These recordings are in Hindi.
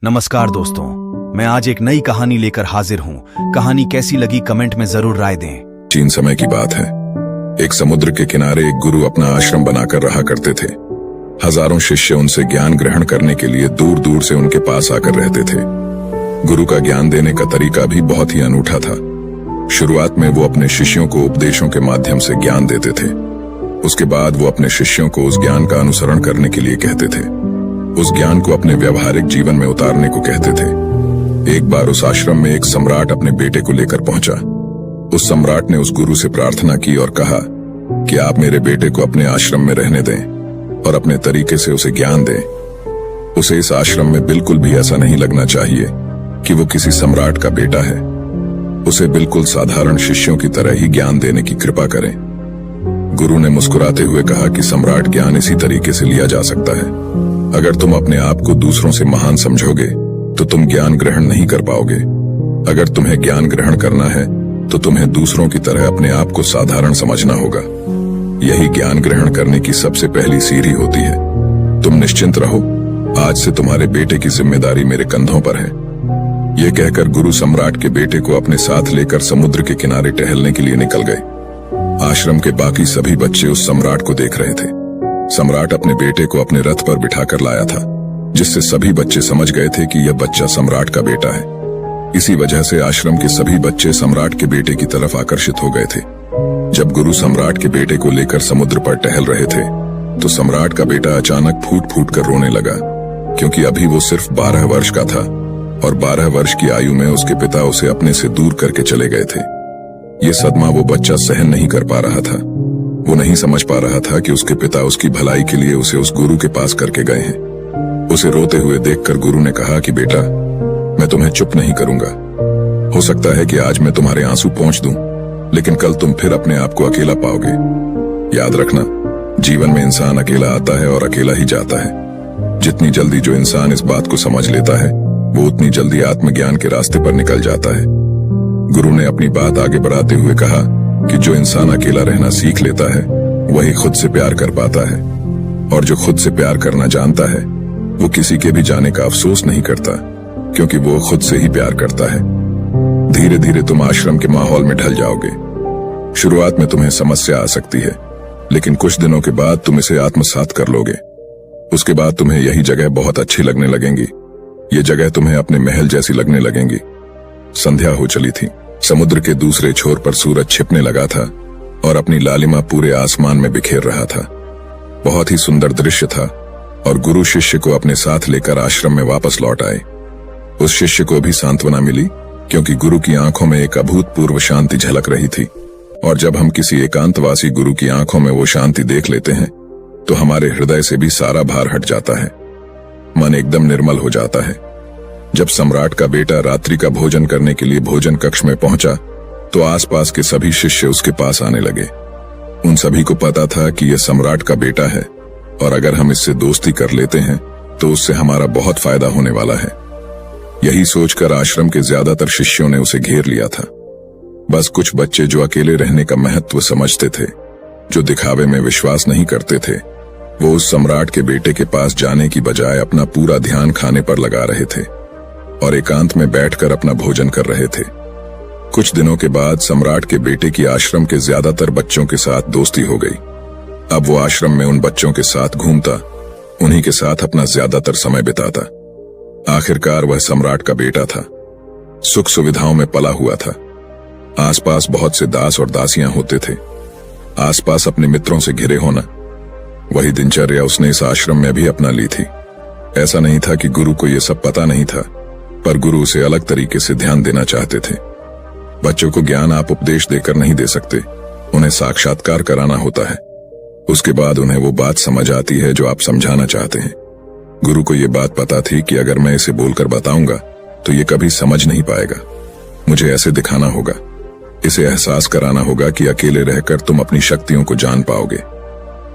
नमस्कार दोस्तों, मैं आज एक नई कहानी लेकर हाजिर हूँ। कहानी कैसी लगी कमेंट में जरूर राय दें। प्राचीन समय की बात है। एक समुद्र के किनारे एक गुरु अपना आश्रम बनाकर रहा करते थे। हजारों शिष्य उनसे ज्ञान ग्रहण करने के लिए दूर दूर से उनके पास आकर रहते थे। गुरु का ज्ञान देने का तरीका भी बहुत ही अनूठा था। शुरुआत में वो अपने शिष्यों को उपदेशों के माध्यम से ज्ञान देते थे। उसके बाद वो अपने शिष्यों को उस ज्ञान का अनुसरण करने के लिए कहते थे। उस ज्ञान को अपने व्यवहारिक जीवन में उतारने को कहते थे। एक बार उस आश्रम में एक सम्राट अपने बेटे को लेकर पहुंचा। उस सम्राट ने उस गुरु से प्रार्थना की और कहा कि आप मेरे बेटे को अपने आश्रम में रहने दें और अपने तरीके से उसे ज्ञान दें। उसे इस आश्रम में बिल्कुल भी ऐसा नहीं लगना चाहिए कि वो किसी सम्राट का बेटा है। उसे बिल्कुल साधारण शिष्यों की तरह ही ज्ञान देने की कृपा करें। गुरु ने मुस्कुराते हुए कहा कि सम्राट ज्ञान इसी तरीके से लिया जा सकता है। अगर तुम अपने आप को दूसरों से महान समझोगे तो तुम ज्ञान ग्रहण नहीं कर पाओगे। अगर तुम्हें ज्ञान ग्रहण करना है तो तुम्हें दूसरों की तरह अपने आप को साधारण समझना होगा। यही ज्ञान ग्रहण करने की सबसे पहली सीढ़ी होती है। तुम निश्चिंत रहो, आज से तुम्हारे बेटे की जिम्मेदारी मेरे कंधों पर है। यह कहकर गुरु सम्राट के बेटे को अपने साथ लेकर समुद्र के किनारे टहलने के लिए निकल गए। आश्रम के बाकी सभी बच्चे उस सम्राट को देख रहे थे। सम्राट अपने बेटे को अपने रथ पर बिठाकर लाया था, जिससे सभी बच्चे समझ गए थे कि यह बच्चा सम्राट का बेटा है। इसी वजह से आश्रम के सभी बच्चे सम्राट के बेटे की तरफ आकर्षित हो गए थे। जब गुरु सम्राट के बेटे को लेकर समुद्र पर टहल रहे थे तो सम्राट का बेटा अचानक फूट फूट कर रोने लगा, क्योंकि अभी वो सिर्फ 12 वर्ष का था और 12 वर्ष की आयु में उसके पिता उसे अपने से दूर करके चले गए थे। ये सदमा वो बच्चा सहन नहीं कर पा रहा था। वो नहीं समझ पा रहा था कि उसके पिता उसकी भलाई के लिए उसे उस गुरु के पास करके गए हैं। उसे रोते हुए देखकर गुरु ने कहा कि बेटा, मैं तुम्हें चुप नहीं करूंगा। हो सकता है कि आज मैं तुम्हारे आंसू पोंछ दूं, लेकिन कल तुम फिर अपने आप को अकेला पाओगे। याद रखना, जीवन में इंसान अकेला आता है और अकेला ही जाता है। जितनी जल्दी जो इंसान इस बात को समझ लेता है वो उतनी जल्दी आत्मज्ञान के रास्ते पर निकल जाता है। गुरु ने अपनी बात आगे बढ़ाते हुए कहा कि जो इंसान अकेला रहना सीख लेता है वही खुद से प्यार कर पाता है, और जो खुद से प्यार करना जानता है वो किसी के भी जाने का अफसोस नहीं करता, क्योंकि वो खुद से ही प्यार करता है। धीरे धीरे तुम आश्रम के माहौल में ढल जाओगे। शुरुआत में तुम्हें समस्या आ सकती है, लेकिन कुछ दिनों के बाद तुम इसे आत्मसात कर लोगे। उसके बाद तुम्हें यही जगह बहुत अच्छी लगने लगेंगी। ये जगह तुम्हें अपने महल जैसी लगने लगेंगी। संध्या हो चली थी। समुद्र के दूसरे छोर पर सूरज छिपने लगा था और अपनी लालिमा पूरे आसमान में बिखेर रहा था। बहुत ही सुंदर दृश्य था और गुरु शिष्य को अपने साथ लेकर आश्रम में वापस लौट आए। उस शिष्य को भी सांत्वना मिली, क्योंकि गुरु की आंखों में एक अभूतपूर्व शांति झलक रही थी। और जब हम किसी एकांतवासी गुरु की आंखों में वो शांति देख लेते हैं तो हमारे हृदय से भी सारा भार हट जाता है। मन एकदम निर्मल हो जाता है। जब सम्राट का बेटा रात्रि का भोजन करने के लिए भोजन कक्ष में पहुंचा तो आसपास के सभी शिष्य उसके पास आने लगे। उन सभी को पता था कि यह सम्राट का बेटा है और अगर हम इससे दोस्ती कर लेते हैं तो उससे हमारा बहुत फायदा होने वाला है। यही सोचकर आश्रम के ज्यादातर शिष्यों ने उसे घेर लिया था। बस कुछ बच्चे जो अकेले रहने का महत्व समझते थे, जो दिखावे में विश्वास नहीं करते थे, वो उस सम्राट के बेटे के पास जाने की बजाय अपना पूरा ध्यान खाने पर लगा रहे थे और एकांत में बैठकर अपना भोजन कर रहे थे। कुछ दिनों के बाद सम्राट के बेटे की आश्रम के ज्यादातर बच्चों के साथ दोस्ती हो गई। अब वो आश्रम में उन बच्चों के साथ घूमता, उन्हीं के साथ अपना ज्यादातर समय बिताता। आखिरकार वह सम्राट का बेटा था, सुख सुविधाओं में पला हुआ था। आसपास बहुत से दास और दासियां होते थे। आसपास अपने मित्रों से घिरे होना, वही दिनचर्या उसने इस आश्रम में भी अपना ली थी। ऐसा नहीं था कि गुरु को यह सब पता नहीं था, पर गुरु उसे अलग तरीके से ध्यान देना चाहते थे। बच्चों को ज्ञान आप उपदेश देकर नहीं दे सकते, उन्हें साक्षात्कार कराना होता है। उसके बाद उन्हें वो बात समझ आती है जो आप समझाना चाहते हैं। गुरु को ये बात पता थी कि अगर मैं इसे बोलकर बताऊंगा तो ये कभी समझ नहीं पाएगा। मुझे ऐसे दिखाना होगा, इसे एहसास कराना होगा कि अकेले रहकर तुम अपनी शक्तियों को जान पाओगे।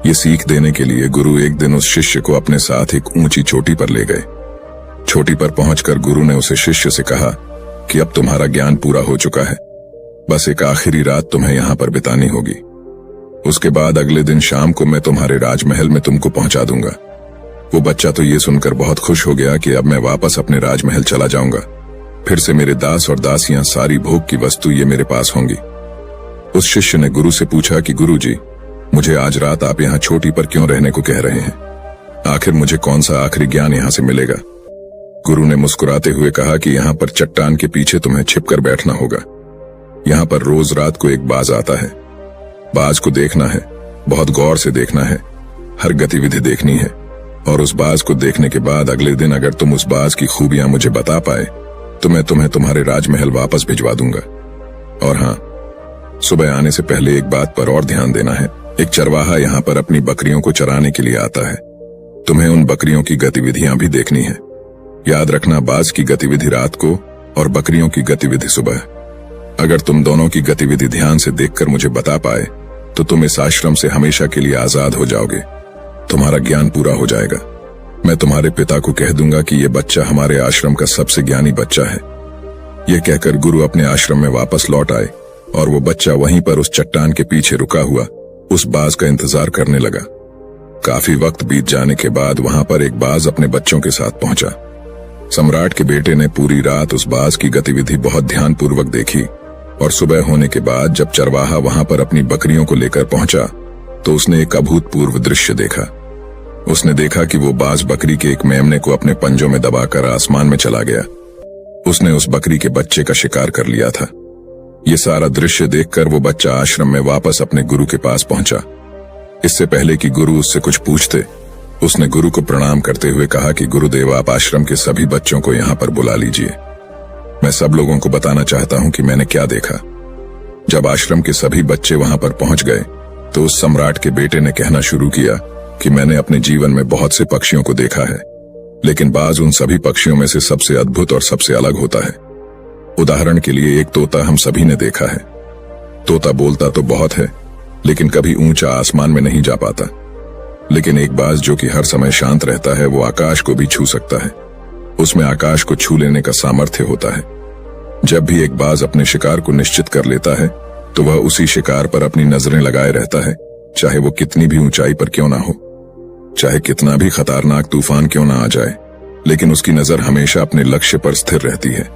ये सीख देने के लिए गुरु एक दिन उस शिष्य को अपने साथ एक ऊंची चोटी पर ले गए। चोटी पर पहुंचकर गुरु ने उसे शिष्य से कहा कि अब तुम्हारा ज्ञान पूरा हो चुका है, बस एक आखिरी रात तुम्हें यहां पर बितानी होगी। उसके बाद अगले दिन शाम को मैं तुम्हारे राजमहल में तुमको पहुंचा दूंगा। वो बच्चा तो ये सुनकर बहुत खुश हो गया कि अब मैं वापस अपने राजमहल चला जाऊंगा। फिर से मेरे दास और दासियां, सारी भोग की वस्तु ये मेरे पास होंगी। उस शिष्य ने गुरु से पूछा कि गुरु जी, मुझे आज रात आप यहाँ चोटी पर क्यों रहने को कह रहे हैं? आखिर मुझे कौन सा आखिरी ज्ञान यहाँ से मिलेगा? गुरु ने मुस्कुराते हुए कहा कि यहाँ पर चट्टान के पीछे तुम्हें छिपकर बैठना होगा। यहाँ पर रोज रात को एक बाज आता है। बाज को देखना है, बहुत गौर से देखना है, हर गतिविधि देखनी है, और उस बाज को देखने के बाद अगले दिन अगर तुम उस बाज की खूबियां मुझे बता पाए तो मैं तुम्हें तुम्हारे राजमहल वापस भिजवा दूंगा। और हाँ, सुबह आने से पहले एक बात पर और ध्यान देना है। एक चरवाहा यहाँ पर अपनी बकरियों को चराने के लिए आता है। तुम्हें उन बकरियों की गतिविधियां भी देखनी है। याद रखना, बाज की गतिविधि रात को और बकरियों की गतिविधि सुबह। अगर तुम दोनों की गतिविधि ध्यान से देखकर मुझे बता पाए तो तुम इस आश्रम से हमेशा के लिए आजाद हो जाओगे। तुम्हारा ज्ञान पूरा हो जाएगा। मैं तुम्हारे पिता को कह दूंगा कि यह बच्चा हमारे आश्रम का सबसे ज्ञानी बच्चा है। यह कहकर गुरु अपने आश्रम में वापस लौट आए और वो बच्चा वहीं पर उस चट्टान के पीछे रुका हुआ उस बाज का इंतजार करने लगा। काफी वक्त बीत जाने के बाद वहां पर एक बाज अपने बच्चों के साथ पहुंचा। सम्राट के बेटे ने पूरी रात उस बाज की गतिविधि बहुत ध्यानपूर्वक देखी और सुबह होने के बाद जब चरवाहा वहां पर अपनी बकरियों को लेकर पहुंचा तो उसने एक अभूतपूर्व दृश्य देखा। उसने देखा कि वो बाज बकरी के एक मेमने को अपने पंजों में दबाकर आसमान में चला गया। उसने उस बकरी के बच्चे का शिकार कर लिया था। ये सारा दृश्य देखकर वो बच्चा आश्रम में वापस अपने गुरु के पास पहुंचा। इससे पहले कि गुरु उससे कुछ पूछते, उसने गुरु को प्रणाम करते हुए कहा कि गुरुदेव, आप आश्रम के सभी बच्चों को यहाँ पर बुला लीजिए। मैं सब लोगों को बताना चाहता हूँ कि मैंने क्या देखा। जब आश्रम के सभी बच्चे वहां पर पहुंच गए तो उस सम्राट के बेटे ने कहना शुरू किया कि मैंने अपने जीवन में बहुत से पक्षियों को देखा है, लेकिन बाज उन सभी पक्षियों में से सबसे अद्भुत और सबसे अलग होता है। उदाहरण के लिए एक तोता हम सभी ने देखा है। तोता बोलता तो बहुत है, लेकिन कभी ऊंचा आसमान में नहीं जा पाता। लेकिन एक बाज जो कि हर समय शांत रहता है, वो आकाश को भी छू सकता है। उसमें आकाश को छू लेने का सामर्थ्य होता है। जब भी एक बाज अपने शिकार को निश्चित कर लेता है तो वह उसी शिकार पर अपनी नजरें लगाए रहता है, चाहे वो कितनी भी ऊंचाई पर क्यों ना हो, चाहे कितना भी खतरनाक तूफान क्यों ना आ जाए, लेकिन उसकी नजर हमेशा अपने लक्ष्य पर स्थिर रहती है।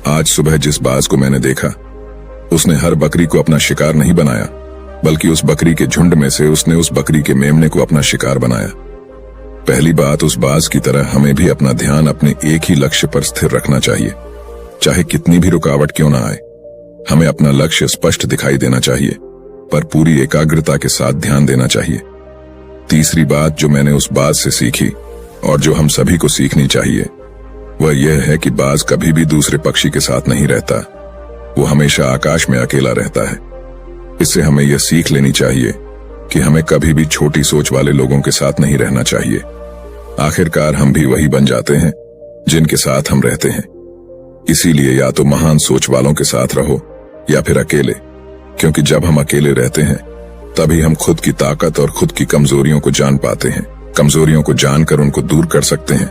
आज सुबह जिस बाज को मैंने देखा, उसने हर बकरी को अपना शिकार नहीं बनाया, बल्कि उस बकरी के झुंड में से उसने उस बकरी के मेमने को अपना शिकार बनाया। पहली बात, उस बाज की तरह हमें भी अपना ध्यान अपने एक ही लक्ष्य पर स्थिर रखना चाहिए। चाहे कितनी भी रुकावट क्यों ना आए, हमें अपना लक्ष्य स्पष्ट दिखाई देना चाहिए, पर पूरी एकाग्रता के साथ ध्यान देना चाहिए। तीसरी बात जो मैंने उस बाज से सीखी और जो हम सभी को सीखनी चाहिए, वह यह है कि बाज कभी भी दूसरे पक्षी के साथ नहीं रहता। वो हमेशा आकाश में अकेला रहता है। इससे हमें यह सीख लेनी चाहिए कि हमें कभी भी छोटी सोच वाले लोगों के साथ नहीं रहना चाहिए। आखिरकार हम भी वही बन जाते हैं जिनके साथ हम रहते हैं। इसीलिए या तो महान सोच वालों के साथ रहो या फिर अकेले, क्योंकि जब हम अकेले रहते हैं तभी हम खुद की ताकत और खुद की कमजोरियों को जान पाते हैं। कमजोरियों को जानकर उनको दूर कर सकते हैं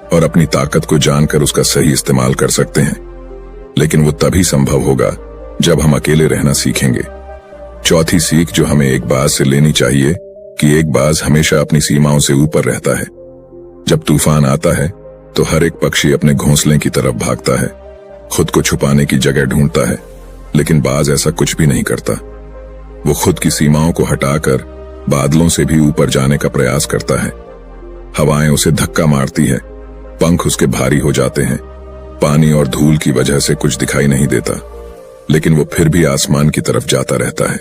और अपनी ताकत को जानकर उसका सही इस्तेमाल कर सकते हैं। लेकिन वो तभी संभव होगा जब हम अकेले रहना सीखेंगे। चौथी सीख जो हमें एक बाज से लेनी चाहिए कि एक बाज हमेशा अपनी सीमाओं से ऊपर रहता है। जब तूफान आता है तो हर एक पक्षी अपने घोंसले की तरफ भागता है, खुद को छुपाने की जगह ढूंढता है, लेकिन बाज ऐसा कुछ भी नहीं करता। वो खुद की सीमाओं को हटाकर बादलों से भी ऊपर जाने का प्रयास करता है। हवाएं उसे धक्का मारती है, पंख उसके भारी हो जाते हैं, पानी और धूल की वजह से कुछ दिखाई नहीं देता, लेकिन वो फिर भी आसमान की तरफ जाता रहता है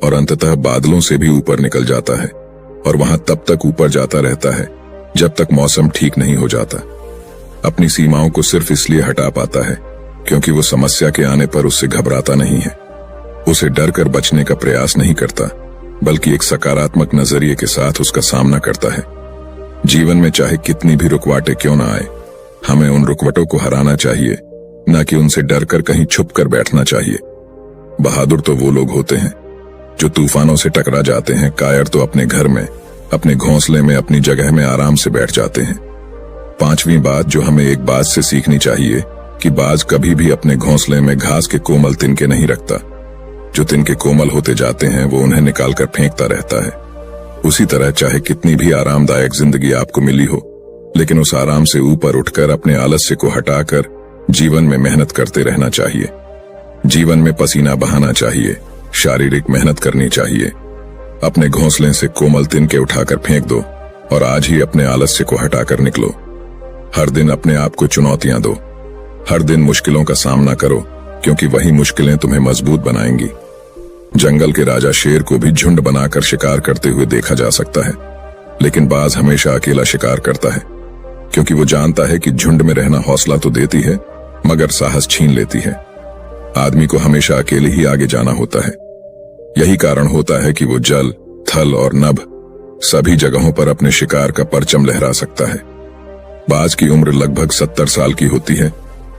और अंततः बादलों से भी ऊपर निकल जाता है और वहां तब तक ऊपर जाता रहता है जब तक मौसम ठीक नहीं हो जाता। अपनी सीमाओं को सिर्फ इसलिए हटा पाता है क्योंकि वो समस्या के आने पर उससे घबराता नहीं है, उसे डर कर बचने का प्रयास नहीं करता, बल्कि एक सकारात्मक नजरिए के साथ उसका सामना करता है। जीवन में चाहे कितनी भी रुकवाटें क्यों ना आए, हमें उन रुकवटों को हराना चाहिए, न कि उनसे डरकर कहीं छुप कर बैठना चाहिए। बहादुर तो वो लोग होते हैं जो तूफानों से टकरा जाते हैं, कायर तो अपने घर में, अपने घोंसले में, अपनी जगह में आराम से बैठ जाते हैं। पांचवी बात जो हमें एक बाज से सीखनी चाहिए कि बाज कभी भी अपने घोंसले में घास के कोमल तिनके नहीं रखता। जो तिनके कोमल होते जाते हैं वो उन्हें निकालकर फेंकता रहता है। उसी तरह चाहे कितनी भी आरामदायक जिंदगी आपको मिली हो, लेकिन उस आराम से ऊपर उठकर अपने आलस्य को हटाकर जीवन में मेहनत करते रहना चाहिए। जीवन में पसीना बहाना चाहिए, शारीरिक मेहनत करनी चाहिए। अपने घोंसले से कोमल तिनके उठाकर फेंक दो और आज ही अपने आलस्य को हटाकर निकलो। हर दिन अपने आप को चुनौतियां दो, हर दिन मुश्किलों का सामना करो, क्योंकि वही मुश्किलें तुम्हें मजबूत बनाएंगी। जंगल के राजा शेर को भी झुंड बनाकर शिकार करते हुए देखा जा सकता है, लेकिन बाज हमेशा अकेला शिकार करता है, क्योंकि वो जानता है कि झुंड में रहना हौसला तो देती है मगर साहस छीन लेती है। आदमी को हमेशा अकेले ही आगे जाना होता है। यही कारण होता है कि वो जल, थल और नभ सभी जगहों पर अपने शिकार का परचम लहरा सकता है। बाज की उम्र लगभग 70 साल की होती है,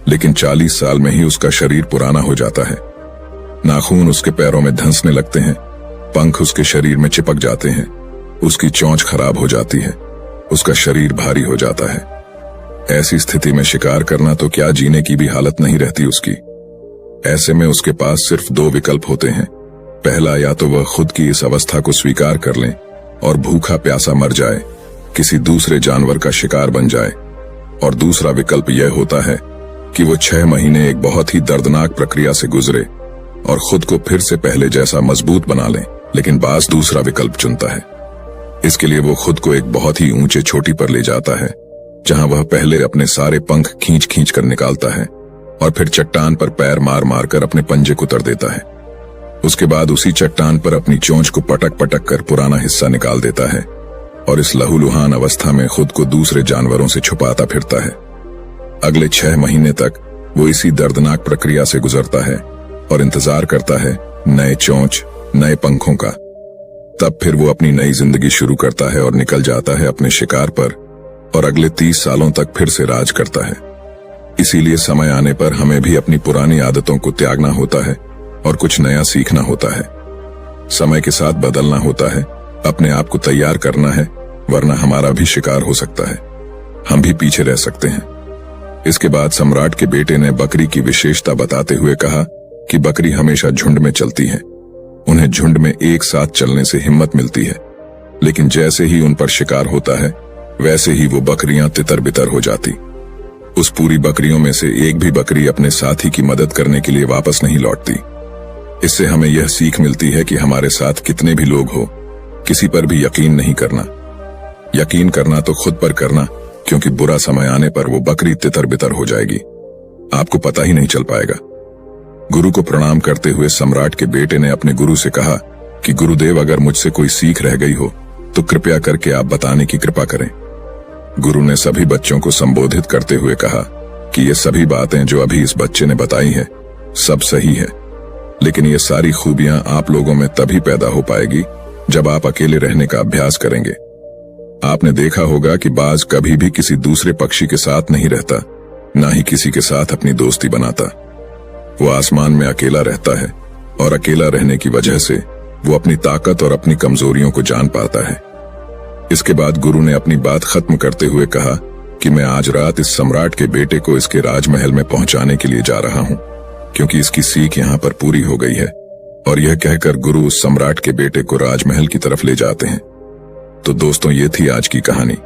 लेकिन 40 साल में ही उसका शरीर पुराना हो जाता है। नाखून उसके पैरों में धंसने लगते हैं, पंख उसके शरीर में चिपक जाते हैं, उसकी चोंच खराब हो जाती है, उसका शरीर भारी हो जाता है। ऐसी स्थिति में शिकार करना तो क्या, जीने की भी हालत नहीं रहती उसकी। ऐसे में उसके पास सिर्फ 2 विकल्प होते हैं। पहला, या तो वह खुद की इस अवस्था को स्वीकार कर लें और भूखा प्यासा मर जाए, किसी दूसरे जानवर का शिकार बन जाए, और दूसरा विकल्प यह होता है कि वो 6 महीने एक बहुत ही दर्दनाक प्रक्रिया से गुजरे और खुद को फिर से पहले जैसा मजबूत बना लें। लेकिन बाज दूसरा विकल्प चुनता है। इसके लिए वो खुद को एक बहुत ही ऊंचे चोटी पर ले जाता है, जहां वह पहले अपने सारे पंख खींच खींच कर निकालता है और फिर चट्टान पर पैर मार मार कर अपने पंजे कुतर देता है। उसके बाद उसी चट्टान पर अपनी चोंच को पटक पटक कर पुराना हिस्सा निकाल देता है और इस लहूलुहान अवस्था में खुद को दूसरे जानवरों से छुपाता फिरता है। अगले 6 महीने तक वो इसी दर्दनाक प्रक्रिया से गुजरता है और इंतजार करता है नए चोंच, नए पंखों का। तब फिर वो अपनी नई जिंदगी शुरू करता है और निकल जाता है अपने शिकार पर और अगले 30 सालों तक फिर से राज करता है। इसीलिए समय आने पर हमें भी अपनी पुरानी आदतों को त्यागना होता है और कुछ नया सीखना होता है। समय के साथ बदलना होता है, अपने आप को तैयार करना है, वरना हमारा भी शिकार हो सकता है, हम भी पीछे रह सकते हैं। इसके बाद सम्राट के बेटे ने बकरी की विशेषता बताते हुए कहा कि बकरी हमेशा झुंड में चलती है। उन्हें झुंड में एक साथ चलने से हिम्मत मिलती है, लेकिन जैसे ही उन पर शिकार होता है वैसे ही वो बकरियां तितर बितर हो जाती। उस पूरी बकरियों में से एक भी बकरी अपने साथी की मदद करने के लिए वापस नहीं लौटती। इससे हमें यह सीख मिलती है कि हमारे साथ कितने भी लोग हो, किसी पर भी यकीन नहीं करना। यकीन करना तो खुद पर करना, क्योंकि बुरा समय आने पर वो बकरी तितर बितर हो जाएगी, आपको पता ही नहीं चल पाएगा। गुरु को प्रणाम करते हुए सम्राट के बेटे ने अपने गुरु से कहा कि गुरुदेव, अगर मुझसे कोई सीख रह गई हो तो कृपया करके आप बताने की कृपा करें। गुरु ने सभी बच्चों को संबोधित करते हुए कहा कि ये सभी बातें जो अभी इस बच्चे ने बताई हैं सब सही है, लेकिन ये सारी खूबियां आप लोगों में तभी पैदा हो पाएगी जब आप अकेले रहने का अभ्यास करेंगे। आपने देखा होगा कि बाज कभी भी किसी दूसरे पक्षी के साथ नहीं रहता, ना ही किसी के साथ अपनी दोस्ती बनाता। वो आसमान में अकेला रहता है और अकेला रहने की वजह से वो अपनी ताकत और अपनी कमजोरियों को जान पाता है। इसके बाद गुरु ने अपनी बात खत्म करते हुए कहा कि मैं आज रात इस सम्राट के बेटे को इसके राजमहल में पहुंचाने के लिए जा रहा हूं, क्योंकि इसकी सीख यहां पर पूरी हो गई है। और यह कहकर गुरु उस सम्राट के बेटे को राजमहल की तरफ ले जाते हैं। तो दोस्तों, ये थी आज की कहानी।